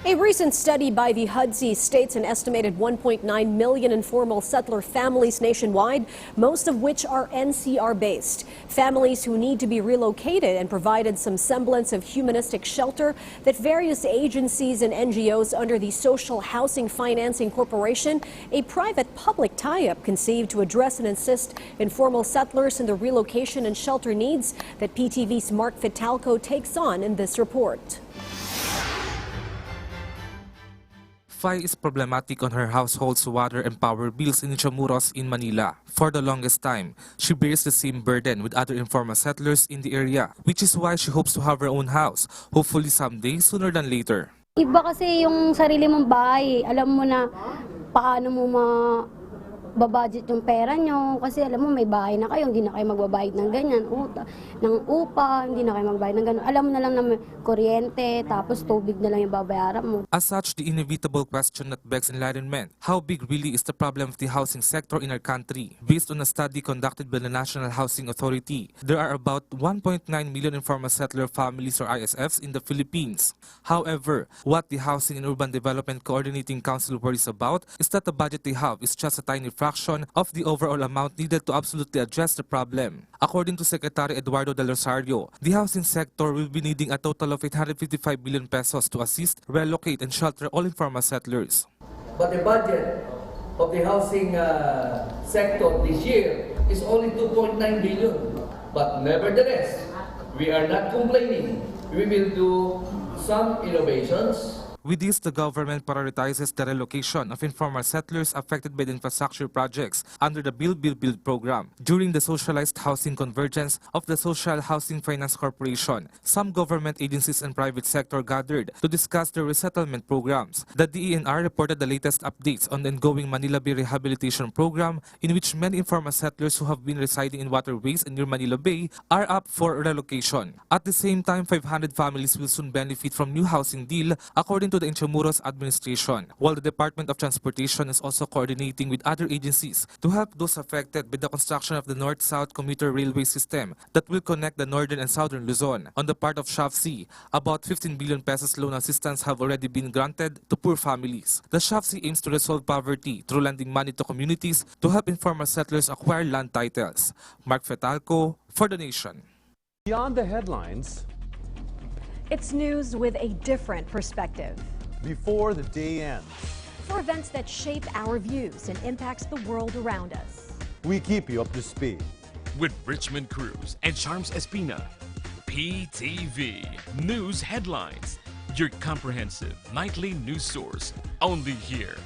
A recent study by the HUD-Z states an estimated 1.9 million informal settler families nationwide, most of which are NCR-based. Families who need to be relocated and provided some semblance of humanistic shelter that various agencies and NGOs under the Social Housing Financing Corporation, a private-public tie-up conceived to address and assist informal settlers in the relocation and shelter needs that PTV's Mark Fitalco takes on in this report. Fai is problematic on her household's water and power bills in Intramuros in Manila. For the longest time, she bears the same burden with other informal settlers in the area, which is why she hopes to have her own house, hopefully someday sooner than later. Iba kasi yung sarili mong bahay, alam mo na paano mo babudget yung pera nyo kasi alam mo may bahay na kayo, hindi na kayo magbabayad ng ganyan, ng upa, hindi na kayo magbayad ng ganun. Alam mo na lang na may kuryente, tapos tubig na lang yung babayaran mo. As such, the inevitable question that begs enlightenment, how big really is the problem of the housing sector in our country? Based on a study conducted by the National Housing Authority, there are about 1.9 million informal settler families or ISFs in the Philippines. However, what the Housing and Urban Development Coordinating Council worries about is that the budget they have is just a tiny fraction of the overall amount needed to absolutely address the problem. According to Secretary Eduardo Del Rosario, the housing sector will be needing a total of 855 billion pesos to assist, relocate, and shelter all informal settlers. But the budget of the housing sector this year is only 2.9 billion. But nevertheless, we are not complaining. We will do some innovations. With this, the government prioritizes the relocation of informal settlers affected by the infrastructure projects under the Build program. During the socialized housing convergence of the Social Housing Finance Corporation, some government agencies and private sector gathered to discuss the resettlement programs. The DENR reported the latest updates on the ongoing Manila Bay Rehabilitation Program, in which many informal settlers who have been residing in waterways and near Manila Bay are up for relocation. At the same time, 500 families will soon benefit from new housing deal, according to the Intramuros administration, while the Department of Transportation is also coordinating with other agencies to help those affected by the construction of the North-South commuter railway system that will connect the northern and southern Luzon. On the part of SHAFC, about 15 billion pesos loan assistance have already been granted to poor families. The SHAFC aims to resolve poverty through lending money to communities to help informal settlers acquire land titles. Mark Fitalco for The Nation. Beyond the headlines, it's news with a different perspective. Before the day ends, for events that shape our views and impacts the world around us. we keep you up to speed. With Richmond Cruz and Charms Espina. PTV News Headlines, your comprehensive nightly news source, only here.